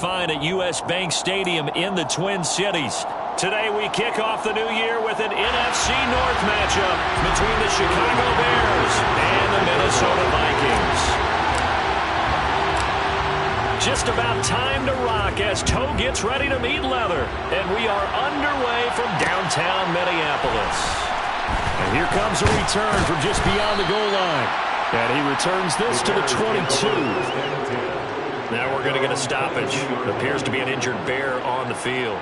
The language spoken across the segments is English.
Fine at U.S. Bank Stadium in the Twin Cities. Today we kick off the new year with an NFC North matchup between the Chicago Bears and the Minnesota Vikings. Just about time to rock as toe gets ready to meet leather. And we are underway from downtown Minneapolis. And here comes a return from just beyond the goal line. And he returns this to the 22. Now we're going to get a stoppage. It appears to be an injured Bear on the field.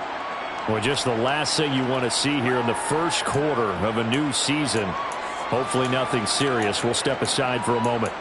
Well, just the last thing you want to see here in the first quarter of a new season. Hopefully nothing serious. We'll step aside for a moment.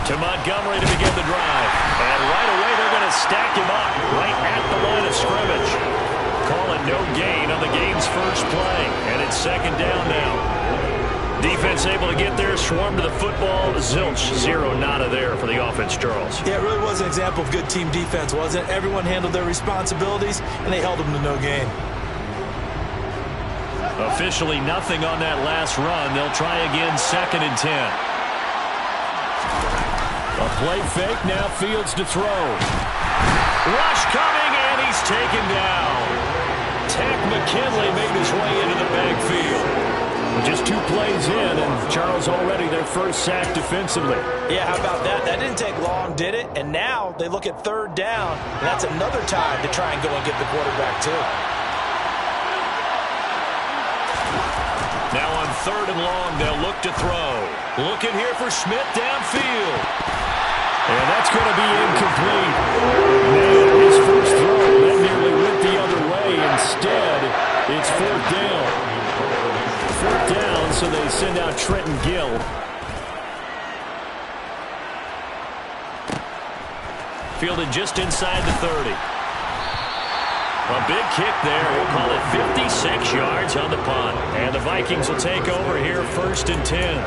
To Montgomery to begin the drive. And right away they're going to stack him up right at the line of scrimmage. Call it no gain on the game's first play. And it's second down now. Defense able to get there, swarm to the football. Zilch, zero nada there for the offense, Charles. Yeah, it really was an example of good team defense, wasn't it? Everyone handled their responsibilities, and they held them to no gain. Officially nothing on that last run. They'll try again, 2nd and 10. A play fake, now Fields to throw. Rush coming, and he's taken down. Tech McKinley made his way into the backfield. Just 2 plays in, and Charles already their first sack defensively. Yeah, how about that? That didn't take long, did it? And now they look at 3rd down, and that's another time to try and go and get the quarterback, too. Now on 3rd and long, they'll look to throw. Looking here for Schmidt downfield. And that's going to be incomplete. Man, his first throw, that nearly went the other way. Instead, it's 4th down. 4th down, so they send out Trenton Gill. Fielded just inside the 30. A big kick there. We'll call it 56 yards on the punt. And the Vikings will take over here 1st and 10.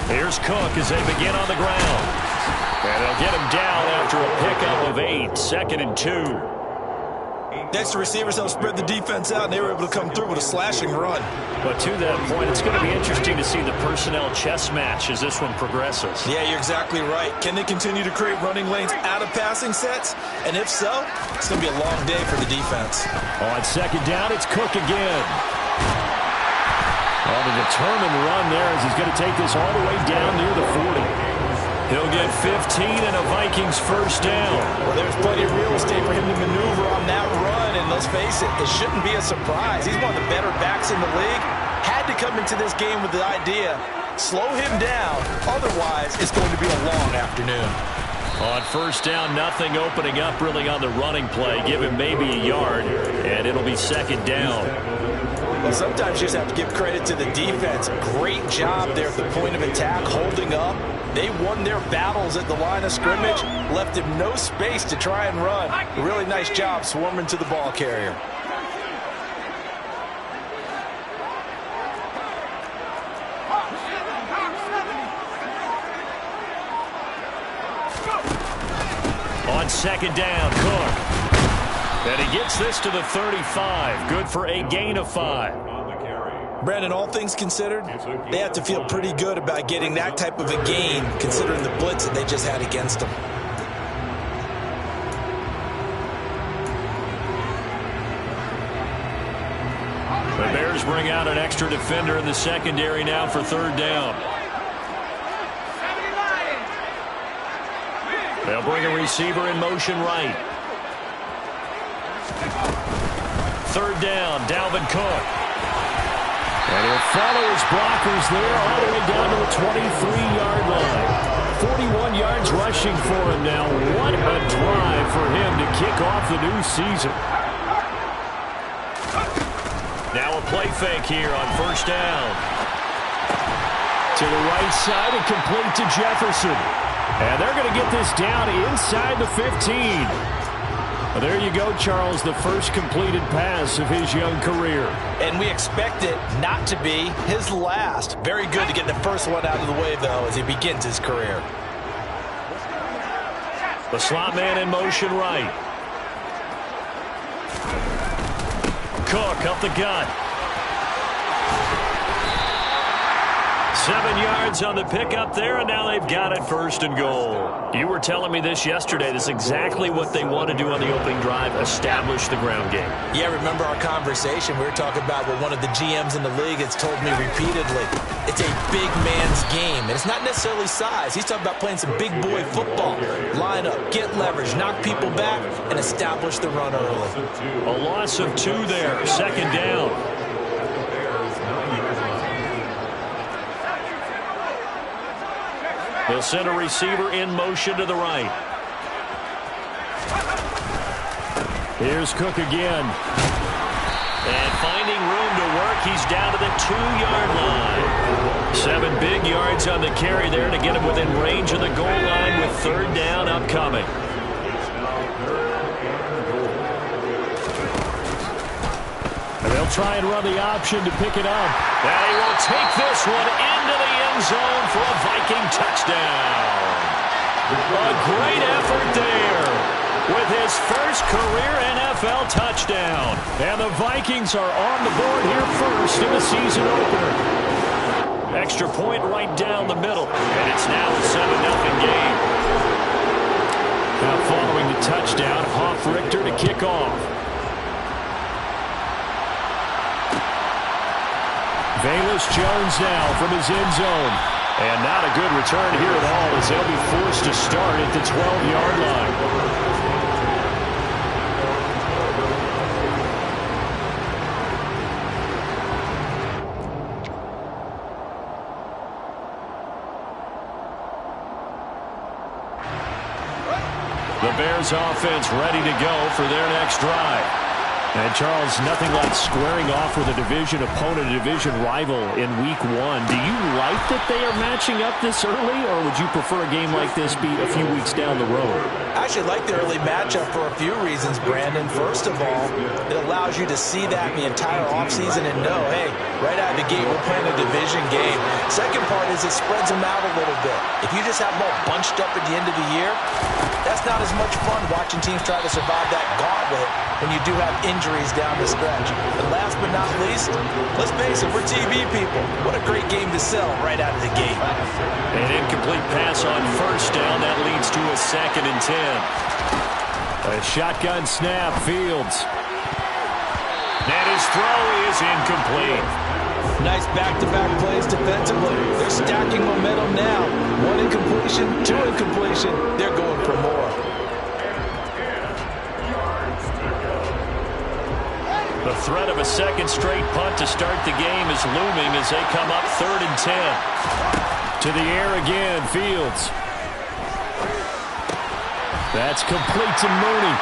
Here's Cook as they begin on the ground. And they'll get him down after a pickup of 8. 2nd and 2. Next to receivers, they'll spread the defense out, and they were able to come through with a slashing run. But to that point, it's going to be interesting to see the personnel chess match as this one progresses. Yeah, you're exactly right. Can they continue to create running lanes out of passing sets? And if so, it's going to be a long day for the defense. On 2nd down, it's Cook again. On a determined run there as he's going to take this all the way down near the 40. He'll get 15 and a Vikings first down. Well, there's plenty of real estate for him to maneuver on that run, and let's face it, it shouldn't be a surprise. He's one of the better backs in the league. Had to come into this game with the idea, slow him down, otherwise it's going to be a long afternoon. On 1st down, nothing opening up really on the running play. Give him maybe a yard, and it'll be 2nd down. Well, sometimes you just have to give credit to the defense. Great job there at the point of attack, holding up. They won their battles at the line of scrimmage, left him no space to try and run. A really nice job swarming to the ball carrier. On 2nd down, Cook. And he gets this to the 35. Good for a gain of 5. Brandon, all things considered, they have to feel pretty good about getting that type of a gain, considering the blitz that they just had against them. The Bears bring out an extra defender in the secondary now for 3rd down. They'll bring a receiver in motion right. Third down, Dalvin Cook. And he'll follow his blockers there all the way down to the 23-yard line. 41 yards rushing for him now. What a drive for him to kick off the new season. Now a play fake here on first down. To the right side and complete to Jefferson. And they're going to get this down inside the 15. Well, there you go, Charles, the first completed pass of his young career. And we expect it not to be his last. Very good to get the first one out of the way, though, as he begins his career. The slot man in motion right. Cook up the gut. 7 yards on the pickup there, and now they've got it first and goal. You were telling me this yesterday. This is exactly what they want to do on the opening drive, establish the ground game. Yeah, remember our conversation? We were talking about what one of the GMs in the league has told me repeatedly. It's a big man's game, and it's not necessarily size. He's talking about playing some big boy football. Line up, get leverage, knock people back, and establish the run early. A loss of 2 there, second down. They'll send a receiver in motion to the right. Here's Cook again. And finding room to work, he's down to the 2-yard line. 7 big yards on the carry there to get him within range of the goal line with third down upcoming. And they'll try and run the option to pick it up. And he will take this one into the end zone for a Viking touchdown. A great effort there with his first career NFL touchdown. And the Vikings are on the board here first in the season opener. Extra point right down the middle. And it's now a 7-0 game. Now following the touchdown, Hoff-Richter to kick off. Velus Jones now from his end zone. And not a good return here at all as they'll be forced to start at the 12-yard line. The Bears offense ready to go for their next drive. And, Charles, nothing like squaring off with a division opponent, a division rival in Week 1. Do you like that they are matching up this early, or would you prefer a game like this be a few weeks down the road? I actually like the early matchup for a few reasons, Brandon. First of all, it allows you to see that the entire offseason and know, hey, right out of the gate, we're playing a division game. Second part is it spreads them out a little bit. If you just have them all bunched up at the end of the year, that's not as much fun watching teams try to survive that gauntlet when you do have injuries down the stretch. And last but not least, let's face it, we're TV people. What a great game to sell right out of the gate. An incomplete pass on first down. That leads to a 2nd and 10. A shotgun snap, Fields. And his throw is incomplete. Nice back-to-back plays defensively. They're stacking momentum now. 1 incompletion, 2 incompletion. They're going for more. The threat of a second straight punt to start the game is looming as they come up 3rd and 10. To the air again, Fields. That's complete to Mooney.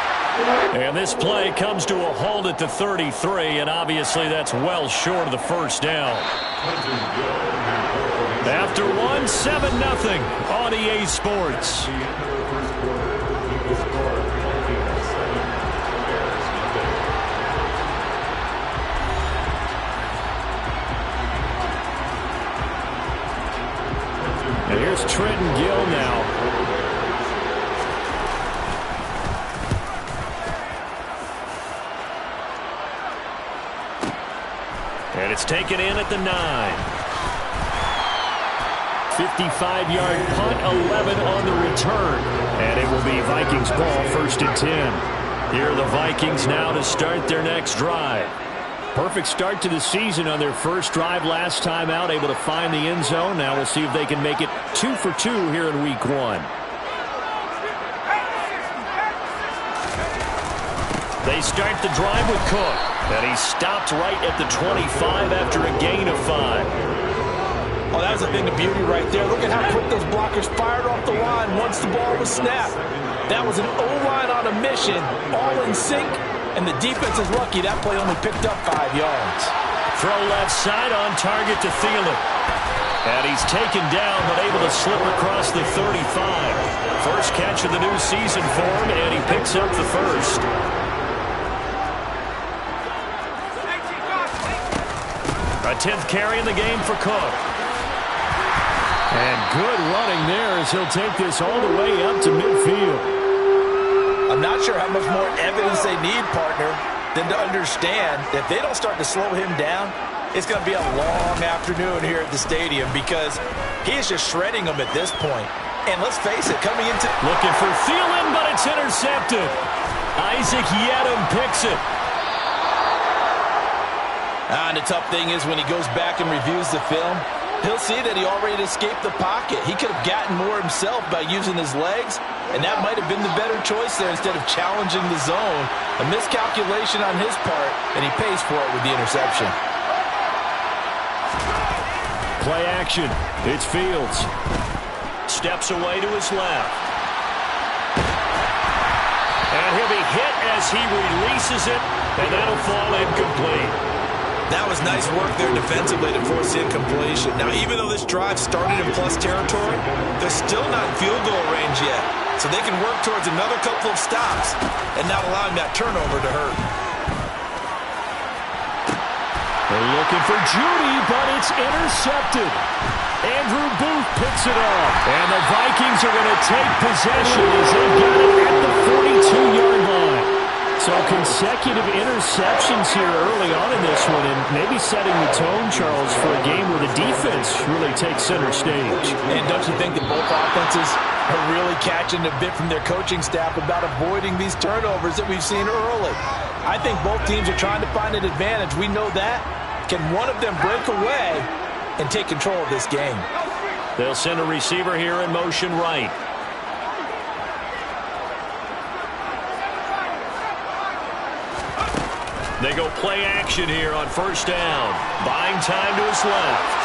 And this play comes to a halt at the 33, and obviously that's well short of the first down. After 7-0 on EA Sports. And here's Trenton Gill now. And it's taken in at the 9. 55-yard punt, 11 on the return. And it will be Vikings ball, 1st and 10. Here are the Vikings now to start their next drive. Perfect start to the season on their first drive last time out, able to find the end zone. Now we'll see if they can make it 2 for 2 here in Week 1. They start the drive with Cook, and he stopped right at the 25 after a gain of 5. Oh, that was a thing of beauty right there. Look at how quick those blockers fired off the line once the ball was snapped. That was an O-line on a mission, all in sync, and the defense is lucky that play only picked up 5 yards. Throw left side on target to Thielen. And he's taken down, but able to slip across the 35. First catch of the new season for him, and he picks up the first. A 10th carry in the game for Cook. And good running there as he'll take this all the way up to midfield. I'm not sure how much more evidence they need, partner, than to understand that if they don't start to slow him down, it's going to be a long afternoon here at the stadium because he is just shredding them at this point. And let's face it, coming into... Looking for Thielen, but it's intercepted. Isaac Yedem picks it. And the tough thing is when he goes back and reviews the film, he'll see that he already escaped the pocket. He could have gotten more himself by using his legs, and that might have been the better choice there instead of challenging the zone. A miscalculation on his part, and he pays for it with the interception. Play action. It's Fields. Steps away to his left. And he'll be hit as he releases it, and that'll fall incomplete. That was nice work there defensively to force the incompletion. Now, even though this drive started in plus territory, they're still not in field goal range yet. So they can work towards another couple of stops and not allowing that turnover to hurt. They're looking for Judy, but it's intercepted. Andrew Booth picks it off. And the Vikings are going to take possession as they've got it at the 42-yard line. So consecutive interceptions here early on in this one, and maybe setting the tone, Charles, for a game where the defense really takes center stage. And don't you think that both offenses are really catching a bit from their coaching staff about avoiding these turnovers that we've seen early? I think both teams are trying to find an advantage. We know that. Can one of them break away and take control of this game? They'll send a receiver here in motion right. They go play action here on first down. Buying time to his left.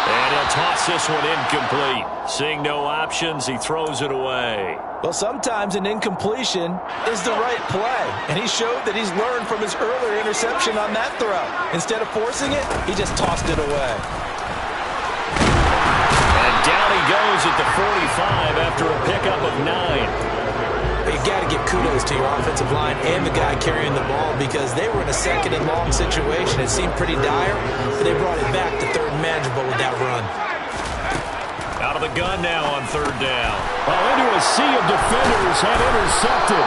And he'll toss this one incomplete. Seeing no options, he throws it away. Well, sometimes an incompletion is the right play. And he showed that he's learned from his earlier interception on that throw. Instead of forcing it, he just tossed it away. And down he goes at the 45 after a pickup of 9. You've got to give kudos to your offensive line and the guy carrying the ball because they were in a second and long situation. It seemed pretty dire, but they brought it back to third and manageable with that run. Out of the gun now on third down. Well, into a sea of defenders and intercepted.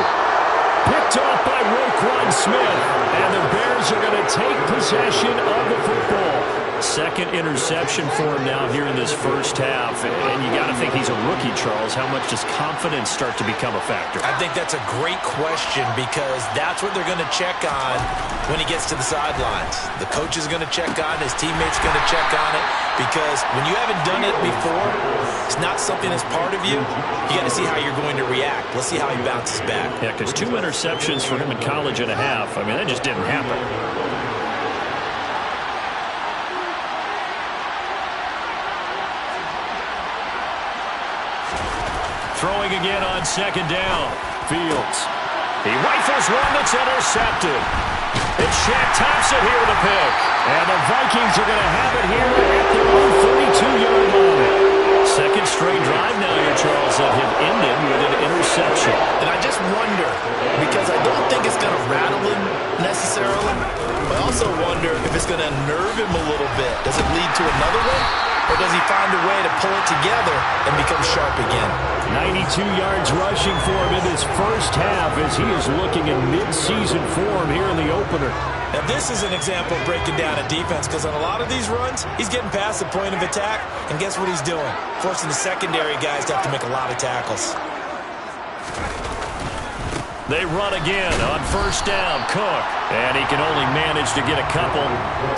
Picked off by Roquan Smith. And the Bears are going to take possession of the football. Second interception for him now here in this first half. And you got to think he's a rookie, Charles. How much does confidence start to become a factor? I think that's a great question because that's what they're going to check on when he gets to the sidelines. The coach is going to check on it. His teammates are going to check on it because when you haven't done it before, it's not something that's part of you. You got to see how you're going to react. Let's see how he bounces back. Yeah, because 2 interceptions for him in college and a half. I mean, that just didn't happen. Throwing again on second down. Fields. He rifles one that's intercepted. It's Shaq Thompson here with a pick. And the Vikings are going to have it here at their own 42-yard line. Second straight drive now here, Charles, that have ended with an interception. And I just wonder, because I don't think it's going to rattle him necessarily, but I also wonder if it's going to unnerve him a little bit. Does it lead to another one? Or does he find a way to pull it together and become sharp again? 92 yards rushing for him in this first half as he is looking in mid-season form here in the opener. Now this is an example of breaking down a defense because on a lot of these runs, he's getting past the point of attack, and guess what he's doing? Forcing the secondary guys to have to make a lot of tackles. They run again on first down. Cook, and he can only manage to get a couple.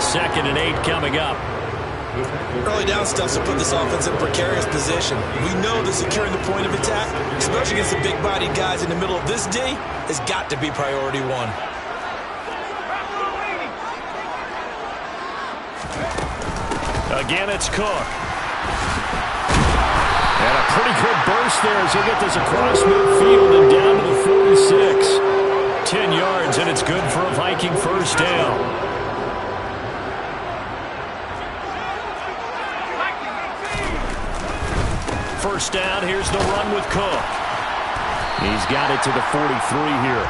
2nd and 8 coming up. Early down stuff to put this offense in a precarious position. We know that securing the point of attack, especially against the big-bodied guys in the middle of this D, has got to be priority one. Again, it's Cook. And a pretty good burst there as he'll get this across midfield and down to the 46. 10 yards, and it's good for a Viking first down. First down, here's the run with Cook. He's got it to the 43 here.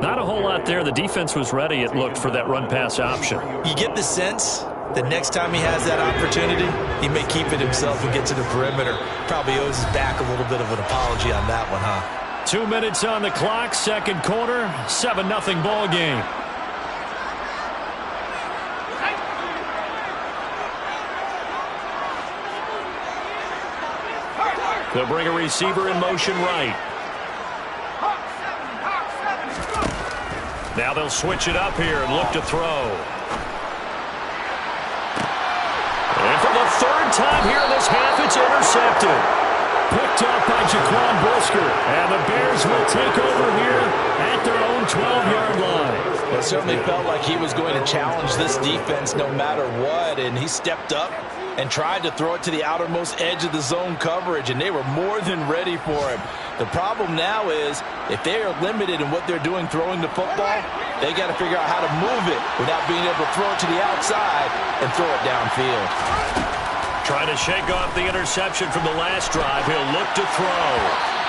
Not a whole lot there. The defense was ready, it looked, for that run-pass option. You get the sense that next time he has that opportunity, he may keep it himself and get to the perimeter. Probably owes his back a little bit of an apology on that one, huh? 2 minutes on the clock, second quarter, 7-0 ball game. They'll bring a receiver in motion right. Now they'll switch it up here and look to throw. And for the third time here in this half, it's intercepted. Picked up by Jaquan Brisker. And the Bears will take over here at their own 12-yard line. It certainly felt like he was going to challenge this defense no matter what, and he stepped up and tried to throw it to the outermost edge of the zone coverage, and they were more than ready for him. The problem now is if they are limited in what they're doing throwing the football, they got to figure out how to move it without being able to throw it to the outside and throw it downfield. Trying to shake off the interception from the last drive. He'll look to throw.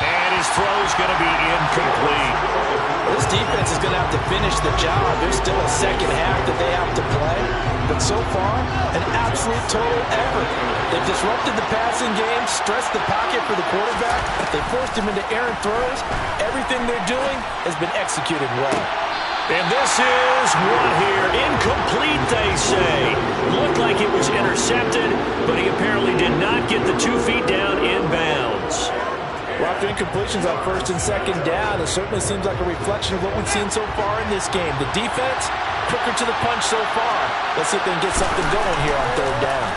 And his throw's going to be incomplete. This defense is going to have to finish the job. There's still a second half that they have to play. But so far, an absolute total effort. They've disrupted the passing game, stressed the pocket for the quarterback. They forced him into errant throws. Everything they're doing has been executed well. And this is one here. Incomplete, they say. Looked like it was intercepted, but he apparently did not get the 2 feet down inbounds. Well, after incompletions on first and second down, it certainly seems like a reflection of what we've seen so far in this game. The defense, quicker to the punch so far. Let's see if they can get something going here on third down.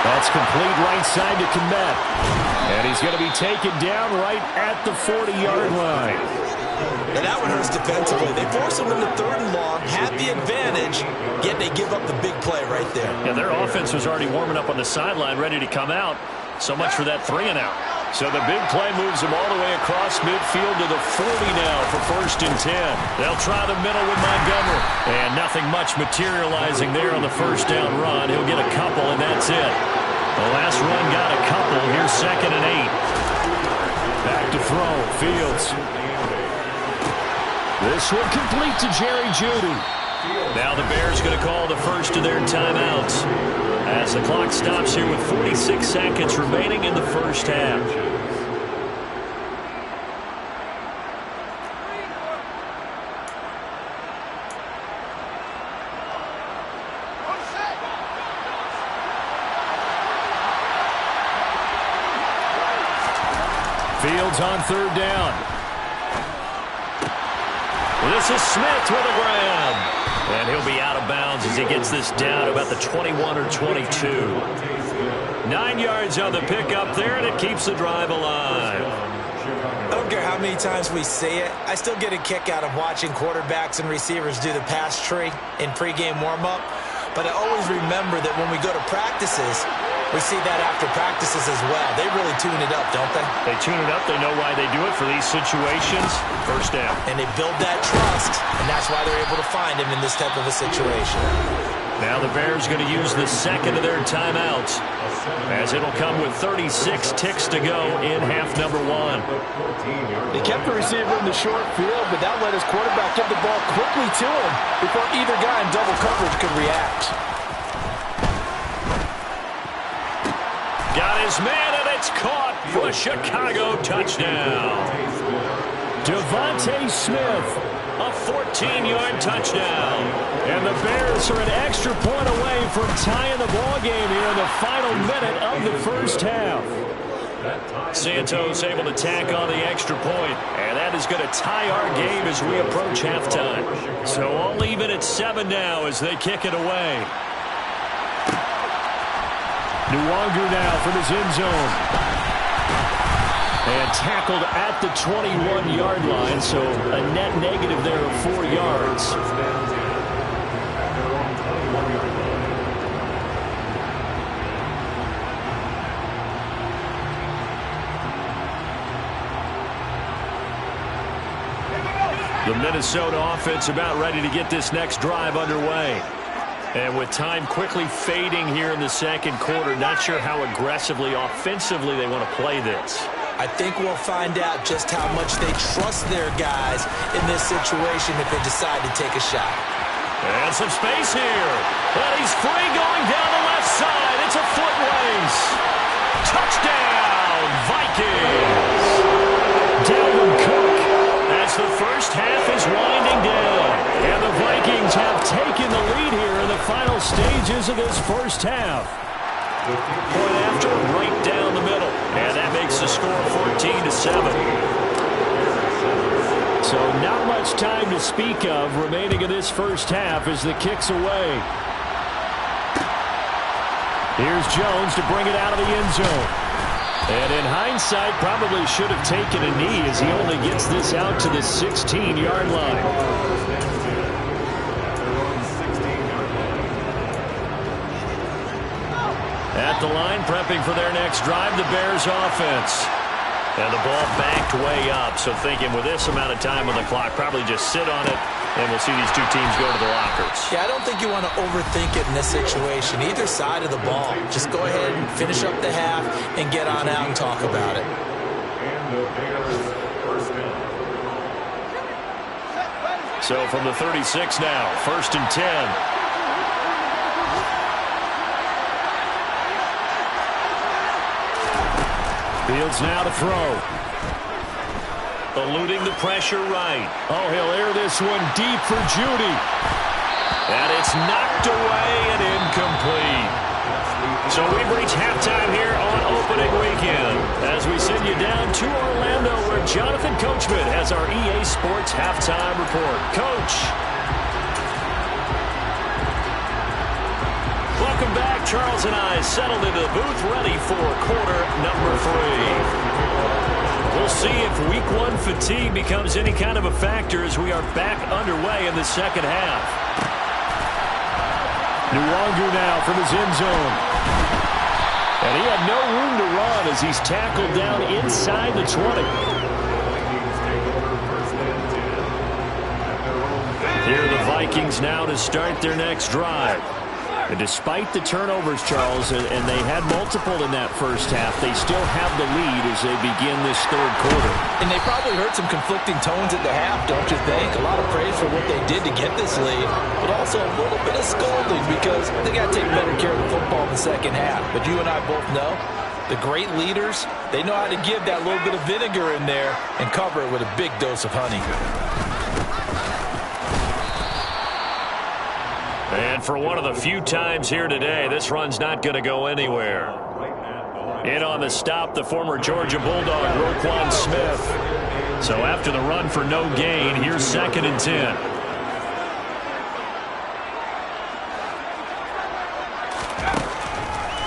That's complete right side to Kmet. And he's going to be taken down right at the 40-yard line. And that one hurts defensively. They force him into third and long, have the advantage, yet they give up the big play right there. Yeah, their offense was already warming up on the sideline, ready to come out. So much for that 3-and-out. So the big play moves them all the way across midfield to the 40 now for first and 10. They'll try the middle with Montgomery. And nothing much materializing there on the first down run. He'll get a couple, and that's it. The last run got a couple. Here's second and 8. Back to throw. Fields. This one complete to Jerry Jeudy. Now the Bears going to call the first of their timeouts as the clock stops here with 46 seconds remaining in the first half. Fields on third down. This is Smith with a grab. And he'll be out of bounds as he gets this down about the 21 or 22. 9 yards on the pickup there, and it keeps the drive alive. I don't care how many times we say it, I still get a kick out of watching quarterbacks and receivers do the pass tree in pregame warm-up. But I always remember that when we go to practices, we see that after practices as well. They really tune it up, don't they? They tune it up. They know why they do it for these situations. First down. And they build that trust, and that's why they're able to find him in this type of a situation. Now the Bears going to use the second of their timeouts, as it'll come with 36 ticks to go in half number 1. They kept the receiver in the short field, but that let his quarterback get the ball quickly to him before either guy in double coverage could react. Got his man, and it's caught for a Chicago touchdown. Devontae Smith, a 14-yard touchdown. And the Bears are an extra point away from tying the ball game here in the final minute of the first half. Santos able to tack on the extra point, and that is going to tie our game as we approach halftime. So all even at 7 now as they kick it away. Nwangu now from his end zone. And tackled at the 21-yard line, so a net negative there of 4 yards. The Minnesota offense about ready to get this next drive underway. And with time quickly fading here in the second quarter, not sure how aggressively, offensively they want to play this. I think we'll find out just how much they trust their guys in this situation if they decide to take a shot. And some space here. And he's free going down the left side. It's a foot race. Touchdown, Vikings. Dalvin Cook as the first half is winding down. And the Vikings have taken the lead here in the final stages of this first half. Point after, right down the middle. And that makes the score 14-7. So not much time to speak of remaining in this first half as the kick's away. Here's Jones to bring it out of the end zone. And in hindsight, probably should have taken a knee as he only gets this out to the 16-yard line. At the line, prepping for their next drive, the Bears offense. And the ball backed way up, so thinking with this amount of time on the clock, probably just sit on it, and we'll see these two teams go to the lockers. Yeah, I don't think you want to overthink it in this situation. Either side of the ball. Just go ahead and finish up the half and get on out and talk about it. So from the 36 now, 1st and 10. Fields now to throw. Eluding the pressure right. Oh, he'll air this one deep for Judy. And it's knocked away and incomplete. So we've reached halftime here on opening weekend as we send you down to Orlando where Jonathan Coachman has our EA Sports halftime report. Coach. Welcome back. Charles and I settled into the booth ready for quarter number 3. We'll see if week 1 fatigue becomes any kind of a factor as we are back underway in the second half. Nwangu now from his end zone. And he had no room to run as he's tackled down inside the 20. Here are the Vikings now to start their next drive. And despite the turnovers, Charles, and they had multiple in that first half, they still have the lead as they begin this third quarter. And they probably heard some conflicting tones at the half, don't you think? A lot of praise for what they did to get this lead, but also a little bit of scolding because they got to take better care of the football in the second half. But you and I both know the great leaders, they know how to give that little bit of vinegar in there and cover it with a big dose of honey. And for one of the few times here today, this run's not going to go anywhere. In on the stop, the former Georgia Bulldog, Roquan Smith. So after the run for no gain, here's 2nd and 10.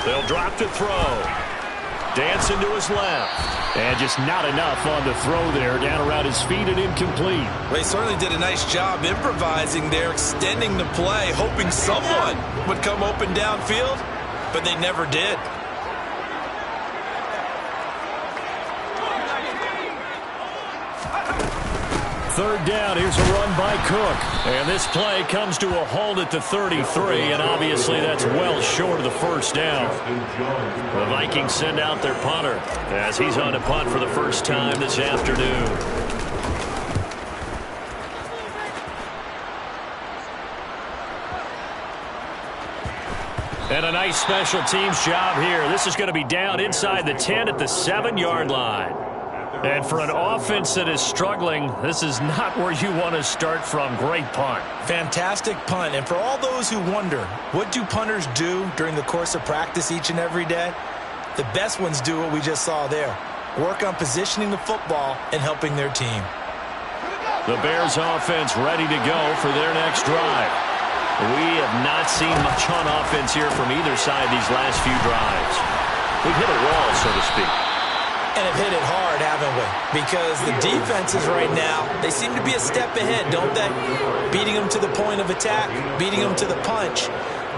They'll drop to throw. Dancing to his left. And just not enough on the throw there. Down around his feet and incomplete. They certainly did a nice job improvising there, extending the play, hoping someone would come open downfield, but they never did. Third down, here's a run by Cook. And this play comes to a halt at the 33, and obviously that's well short of the first down. The Vikings send out their punter as he's on to punt for the first time this afternoon. And a nice special teams job here. This is going to be down inside the 10 at the 7-yard line. And for an offense that is struggling, this is not where you want to start from. Great punt. Fantastic punt. And for all those who wonder, what do punters do during the course of practice each and every day? The best ones do what we just saw there. Work on positioning the football and helping their team. The Bears offense ready to go for their next drive. We have not seen much on offense here from either side these last few drives. We've hit a wall, so to speak. And have hit it hard, haven't we? Because the defenses right now, they seem to be a step ahead, don't they? Beating them to the point of attack, beating them to the punch.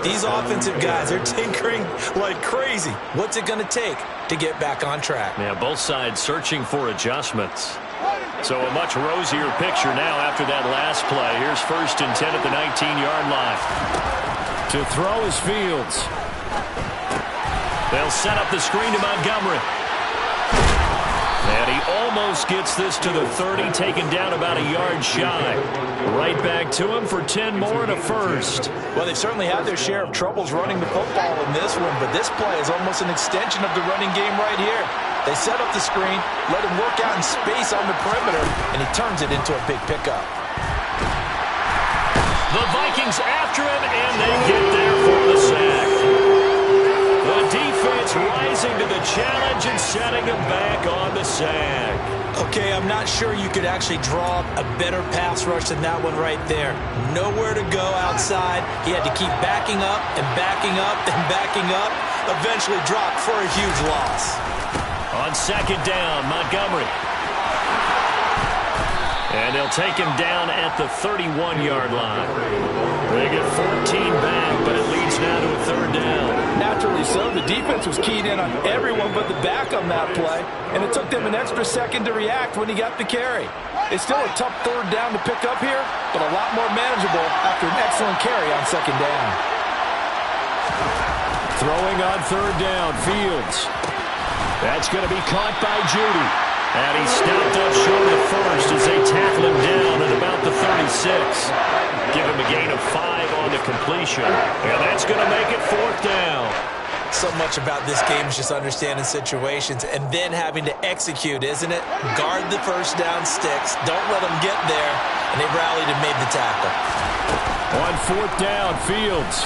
These offensive guys are tinkering like crazy. What's it going to take to get back on track? Yeah, both sides searching for adjustments. So a much rosier picture now after that last play. Here's 1st and 10 at the 19-yard line. To throw is Fields. They'll set up the screen to Montgomery. And he almost gets this to the 30, taken down about a yard shy. Right back to him for 10 more and a first. Well, they've certainly had their share of troubles running the football in this one, but this play is almost an extension of the running game right here. They set up the screen, let him work out in space on the perimeter, and he turns it into a big pickup. The Vikings after him, and they get there for the sack. The defense rising to the challenge and setting him back on the sack. Okay, I'm not sure you could actually draw up a better pass rush than that one right there. Nowhere to go outside. He had to keep backing up and backing up and backing up. Eventually dropped for a huge loss. On 2nd down, Montgomery. And they'll take him down at the 31-yard line. They get 14 back, but it leads now to a 3rd down. Naturally so. The defense was keyed in on everyone but the back on that play, and it took them an extra second to react when he got the carry. It's still a tough 3rd down to pick up here, but a lot more manageable after an excellent carry on 2nd down. Throwing on 3rd down, Fields. That's going to be caught by Judy. And he stopped up short of first as they tackle him down at about the 36. Give him a gain of 5 on the completion. And that's going to make it 4th down. So much about this game is just understanding situations and then having to execute, isn't it? Guard the first down sticks. Don't let them get there. And they rallied and made the tackle. On 4th down, Fields.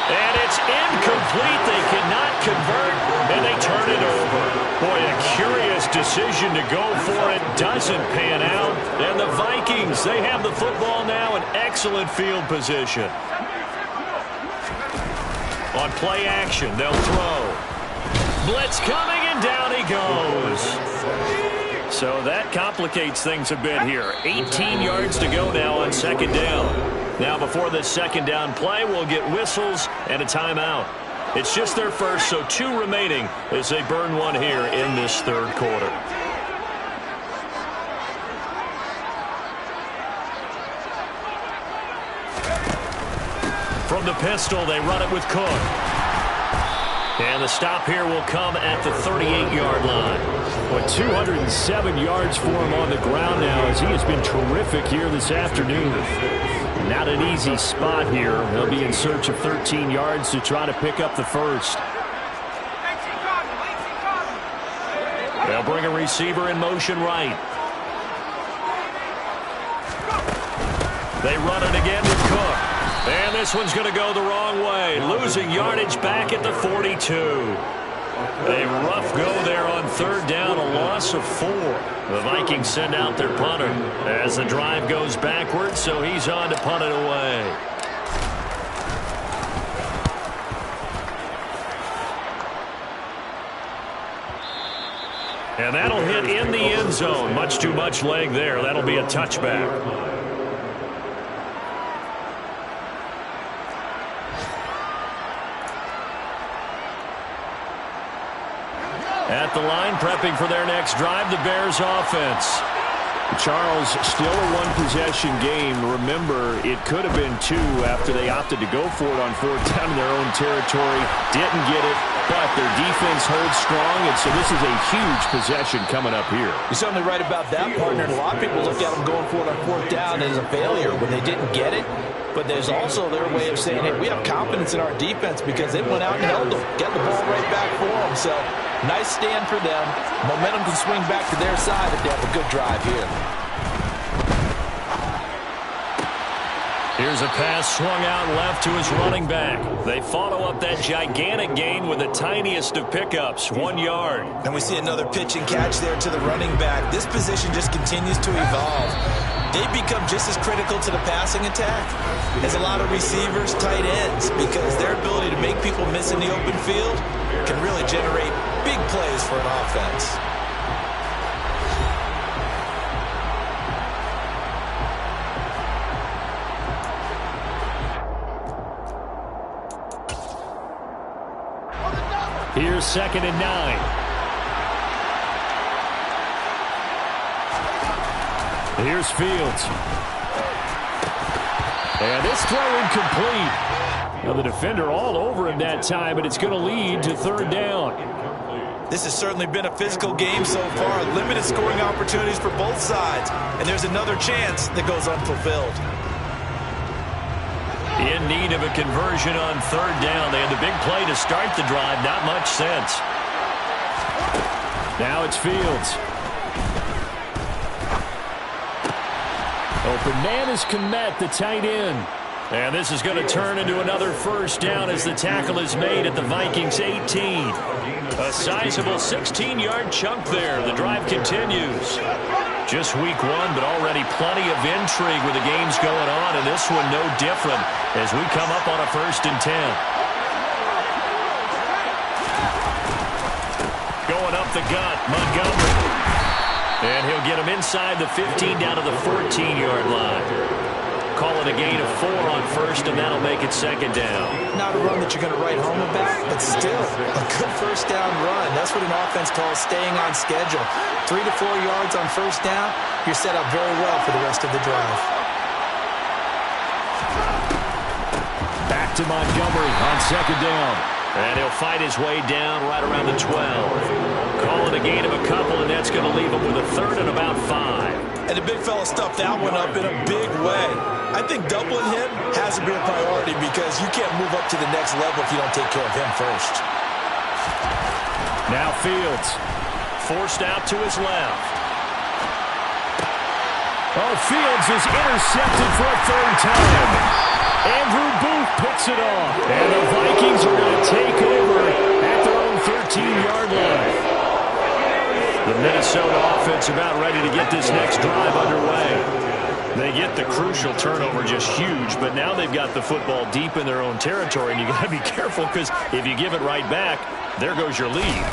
And it's incomplete. They cannot convert, and they turn it over. Boy, a curious decision to go for it. Doesn't pan out. And the Vikings, they have the football now in excellent field position. On play action, they'll throw. Blitz coming, and down he goes. So that complicates things a bit here. 18 yards to go now on 2nd down. Now, before this 2nd down play, we'll get whistles and a timeout. It's just their first, so 2 remaining as they burn one here in this 3rd quarter. From the pistol, they run it with Cook. And the stop here will come at the 38-yard line. With 207 yards for him on the ground now, as he has been terrific here this afternoon. Not an easy spot here. They'll be in search of 13 yards to try to pick up the first. They'll bring a receiver in motion right. They run it again with Cook. And this one's going to go the wrong way. Losing yardage back at the 42. A rough go there on 3rd down, a loss of 4. The Vikings send out their punter as the drive goes backwards, so he's on to punt it away. And that'll hit in the end zone. Much too much leg there. That'll be a touchback. At the line, prepping for their next drive, the Bears offense. Charles, still a one-possession game. Remember, it could have been 2 after they opted to go for it on 4th down in their own territory. Didn't get it, but their defense holds strong, and so this is a huge possession coming up here. You're certainly right about that, partner. And a lot of people look at them going for it on 4th down as a failure when they didn't get it. But there's also their way of saying, hey, we have confidence in our defense because it went out and held them. Get the ball right back for them. So, nice stand for them. Momentum can swing back to their side if they have a good drive here. Here's a pass swung out left to his running back. They follow up that gigantic gain with the tiniest of pickups, 1 yard. And we see another pitch and catch there to the running back. This position just continues to evolve. They become just as critical to the passing attack as a lot of receivers, tight ends, because their ability to make people miss in the open field can really generate big plays for an offense. Here's 2nd and 9. Here's Fields. And this throw incomplete. Now the defender all over him that time, but it's going to lead to third down. This has certainly been a physical game so far. Limited scoring opportunities for both sides. And there's another chance that goes unfulfilled. In need of a conversion on third down. They had the big play to start the drive. Not much sense. Now it's Fields. Open man is Kmet, the tight end. And this is going to turn into another first down as the tackle is made at the Vikings 18. A sizable 16-yard chunk there. The drive continues. Just week one, but already plenty of intrigue with the games going on, and this one no different as we come up on a 1st and 10. Going up the gut, Montgomery. And he'll get him inside the 15 down to the 14-yard line. Call it a gain of 4 on 1st, and that'll make it 2nd down. Not a run that you're going to write home about, but still a good 1st down run. That's what an offense calls staying on schedule. 3 to 4 yards on 1st down, you're set up very well for the rest of the drive. Back to Montgomery on 2nd down. And he'll fight his way down right around the 12. Call it a gain of a couple, and that's going to leave him with a 3rd and about 5. And the big fella stuffed that one up in a big way. I think doubling him has to be a priority because you can't move up to the next level if you don't take care of him first. Now Fields. Forced out to his left. Oh, Fields is intercepted for a 3rd time. Andrew Booth picks it off. And the Vikings are going to take over at their own 13-yard line. The Minnesota offense about ready to get this next drive underway. They get the crucial turnover, just huge, but now they've got the football deep in their own territory, and you got to be careful because if you give it right back, there goes your lead.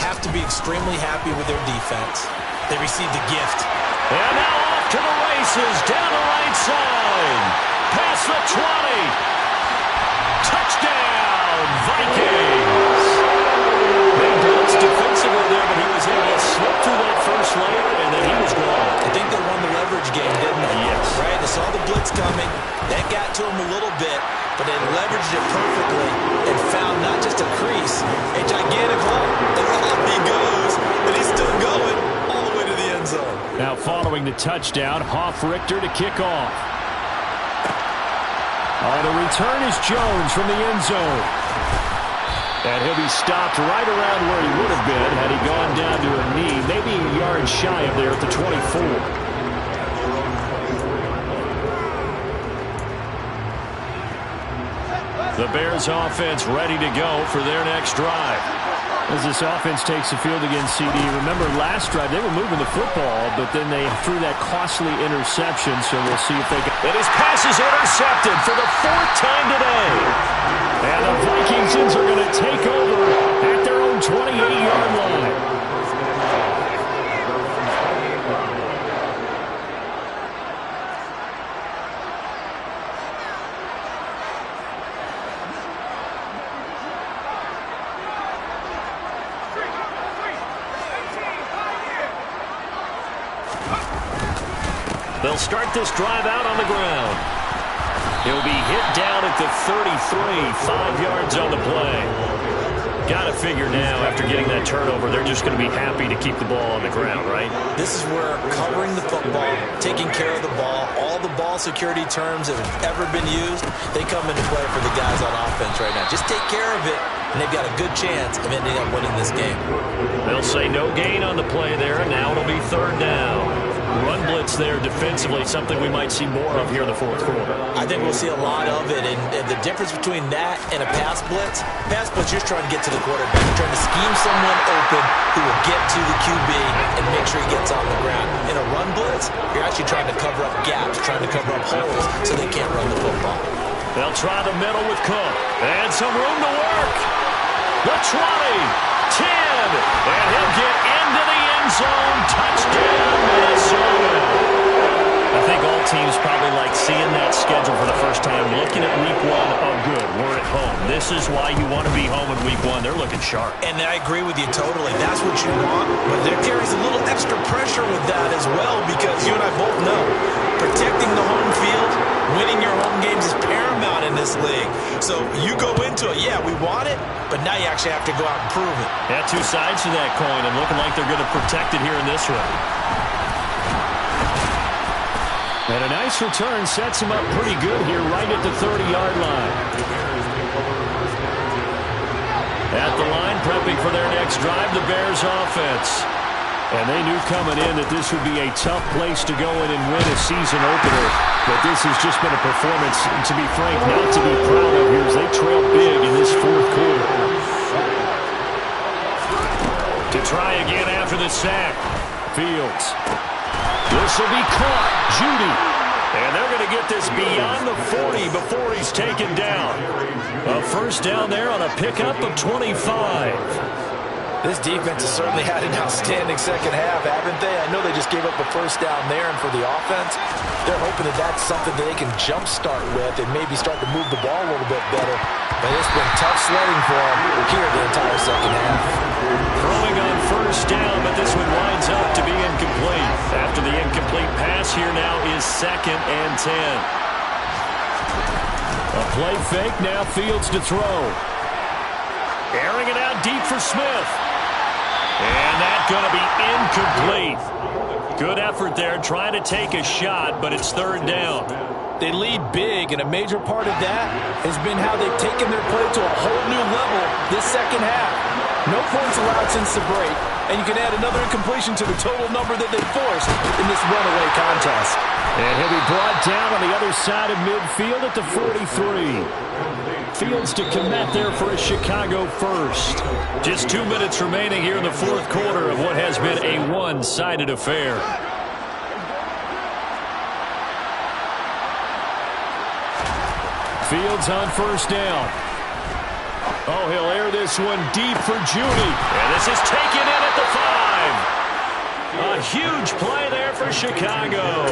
Have to be extremely happy with their defense. They received a gift. And now off to the races, down the right side. Past the 20. Touchdown, Vikings. They blitzed defensively there, but he was able to slip through that first layer, and then he was gone. I think they won the leverage game, didn't they? Yes. Right, they saw the blitz coming. That got to him a little bit, but they leveraged it perfectly and found not just a crease, a gigantic hole. And off he goes, and he's still going all the way to the end zone. Now following the touchdown, Hoff-Richter to kick off. The return is Jones from the end zone. And he'll be stopped right around where he would have been had he gone down to a knee, maybe a yard shy of there at the 24. The Bears offense ready to go for their next drive. As this offense takes the field against CD, remember last drive they were moving the football, but then they threw that costly interception, so we'll see if they can. And his pass is intercepted for the 4th time today. And the Vikings are going to take over at their own 28-yard line. They'll start this drive out on the ground. He'll be hit down at the 33, 5 yards on the play. Got to figure now, after getting that turnover, they're just going to be happy to keep the ball on the ground, right? This is where covering the football, taking care of the ball, all the ball security terms that have ever been used, they come into play for the guys on offense right now. Just take care of it, and they've got a good chance of ending up winning this game. They'll say no gain on the play there, and now it'll be 3rd down. Run blitz there defensively, something we might see more of here in the 4th quarter. I think we'll see a lot of it, and the difference between that and a pass blitz, you're just trying to get to the quarterback. You're trying to scheme someone open who will get to the QB and make sure he gets on the ground. In a run blitz, you're actually trying to cover up gaps, trying to cover up holes so they can't run the football. They'll try the middle with Cook, and some room to work. The 20, 10, and he'll get into the end zone. Touchdown, Minnesota. I think all teams probably like seeing that schedule for the first time, looking at week 1, oh good, we're at home. this is why you want to be home in week one. They're looking sharp. And I agree with you totally. That's what you want. But there carries a little extra pressure with that as well, because you and I both know protecting the home field, winning your home games is paramount in this league. So you go into it, yeah, we want it, but now you actually have to go out and prove it. Yeah, two sides to that coin, and looking like they're going to protect it here in this one. And a nice return sets him up pretty good here right at the 30-yard line. At the line, prepping for their next drive, the Bears offense. And they knew coming in that this would be a tough place to go in and win a season opener. But this has just been a performance, to be frank, not to be proud of here as they trail big in this fourth quarter. To try again after the sack. Fields. This will be caught. Judy. And they're going to get this beyond the 40 before he's taken down. A first down there on a pickup of 25. This defense has certainly had an outstanding second half, haven't they? I know they just gave up a first down there, and for the offense, they're hoping that that's something that they can jumpstart with and maybe start to move the ball a little bit better. But it's been tough sledding for them here the entire second half. Throwing on first down, but this one winds up to be incomplete. After the incomplete pass, here now is 2nd and 10. A play fake, now Fields to throw. Airing it out deep for Smith. And that's going to be incomplete. Good effort there, trying to take a shot, but it's 3rd down. They lead big, and a major part of that has been how they've taken their play to a whole new level this second half. No points allowed since the break, and you can add another incompletion to the total number that they forced in this runaway contest. And he'll be brought down on the other side of midfield at the 43. Fields to commit there for a Chicago first. Just 2 minutes remaining here in the fourth quarter of what has been a one-sided affair. Fields on first down. Oh, he'll air this one deep for Judy. And this is taken in at the 5. A huge play there for Chicago.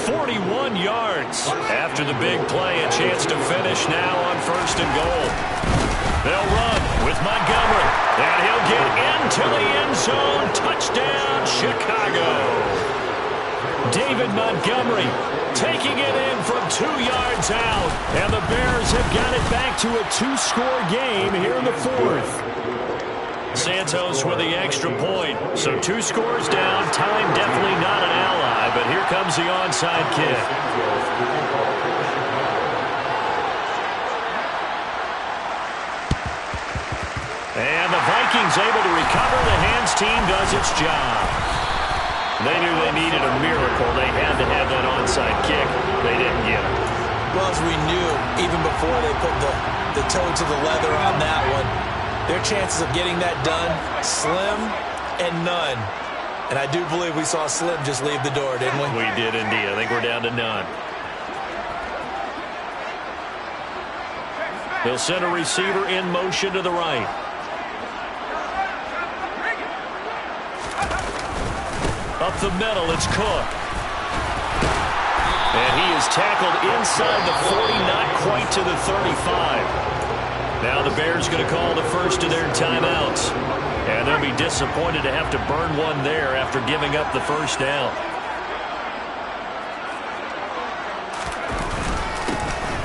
41 yards. After the big play, a chance to finish now on 1st and goal. They'll run with Montgomery. And he'll get into the end zone. Touchdown, Chicago. David Montgomery taking it in from 2 yards out. And the Bears have got it back to a 2-score game here in the 4th. Santos with the extra point. So 2 scores down. Time definitely not an ally, but here comes the onside kick. And the Vikings able to recover. The hands team does its job. They knew they needed a miracle. They had to have that onside kick. They didn't get it. Well, as we knew, even before they put the toe to the leather on that one, their chances of getting that done, slim and none. And I do believe we saw Slim just leave the door, didn't we? We did indeed. I think we're down to none. He'll send a receiver in motion to the right. Up the middle, it's Cook. And he is tackled inside the 40, not quite to the 35. Now the Bears going to call the first of their timeouts. And they'll be disappointed to have to burn one there after giving up the first down.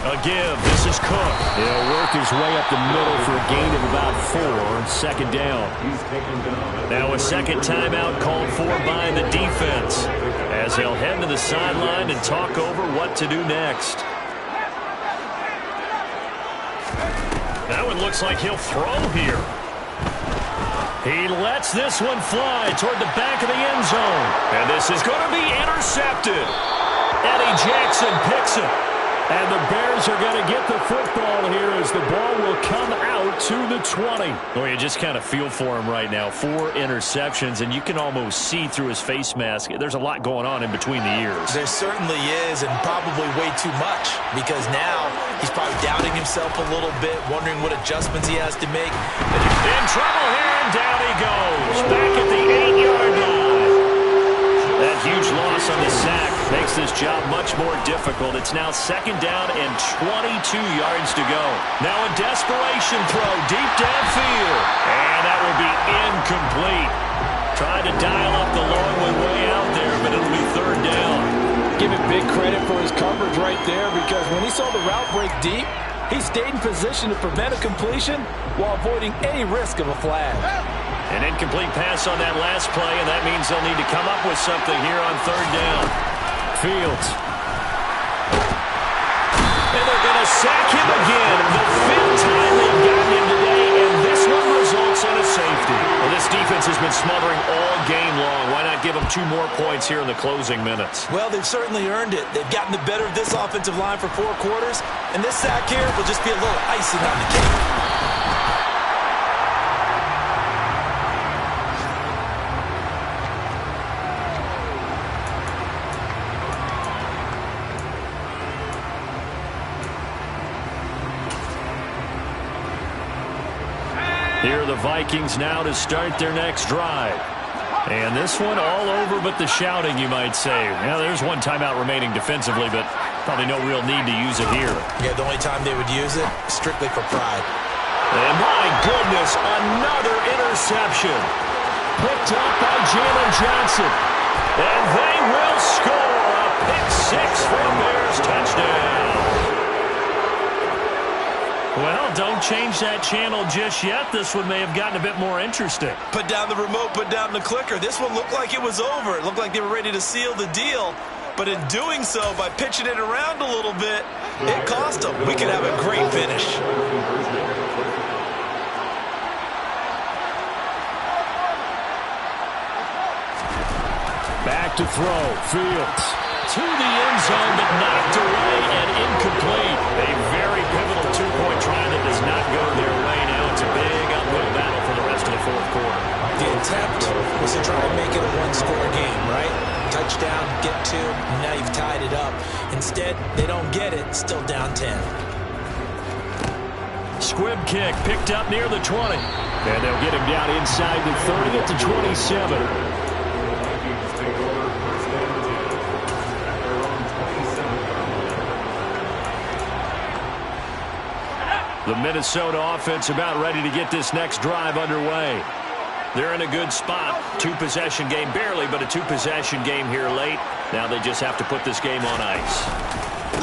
A give. This is Cook. He'll work his way up the middle for a gain of about 4. 2nd down. Now a second timeout called for by the defense as they'll head to the sideline and talk over what to do next. That one looks like he'll throw here. He lets this one fly toward the back of the end zone. And this is going to be intercepted. Eddie Jackson picks it. And the Bears are going to get the football here as the ball will come out to the 20. Well, you just kind of feel for him right now. 4 interceptions, and you can almost see through his face mask. There's a lot going on in between the ears. There certainly is, and probably way too much, because now he's probably doubting himself a little bit, wondering what adjustments he has to make. In trouble here, and down he goes. Back at the 8-yard line. That huge loss on the sack makes this job much more difficult. It's now 2nd down and 22 yards to go. Now a desperation throw deep downfield. And that will be incomplete. Trying to dial up the long way out there, but it'll be 3rd down. Give him big credit for his coverage right there, because when he saw the route break deep, he stayed in position to prevent a completion while avoiding any risk of a flag. An incomplete pass on that last play, and that means they'll need to come up with something here on 3rd down. Fields. And they're going to sack him again. The 5th time they've gotten him today, and this one results in a safety. Well, this defense has been smothering all game long. Why not give them 2 more points here in the closing minutes? Well, they've certainly earned it. They've gotten the better of this offensive line for 4 quarters, and this sack here will just be a little icing on the cake. Here are the Vikings now to start their next drive. And this one all over but the shouting, you might say. Well, there's one timeout remaining defensively, but probably no real need to use it here. Yeah, the only time they would use it, strictly for pride. And my goodness, another interception. Picked up by Jalen Johnson. And they will score a pick-6 for a Bears touchdown. Well, don't change that channel just yet. This one may have gotten a bit more interesting. Put down the remote, put down the clicker. This one looked like it was over. It looked like they were ready to seal the deal. But in doing so, by pitching it around a little bit, it cost them. We could have a great finish. Back to throw. Fields. To the end zone, but knocked away and incomplete. A very pivotal 2-point try that does not go their way. Now it's a big uphill battle for the rest of the 4th quarter. The attempt was to try and make it a 1-score game, right? Touchdown, get 2, now you've tied it up. Instead, they don't get it, still down 10. Squib kick picked up near the 20. And they'll get him down inside the 30 at the 27. The Minnesota offense about ready to get this next drive underway. They're in a good spot. 2-possession game, barely, but a 2-possession game here late. Now they just have to put this game on ice.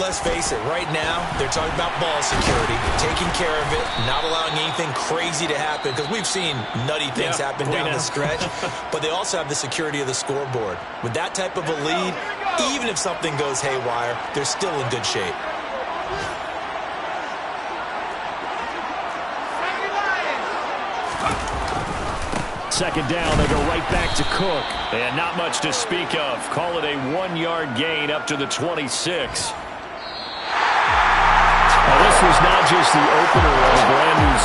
Let's face it, right now, they're talking about ball security, taking care of it, not allowing anything crazy to happen, because we've seen nutty things happen down the stretch, but they also have the security of the scoreboard. With that type of a lead, even if something goes haywire, they're still in good shape. Second down, they go right back to Cook. And not much to speak of. Call it a 1-yard gain up to the 26. Now, this was not just the opener of a brand new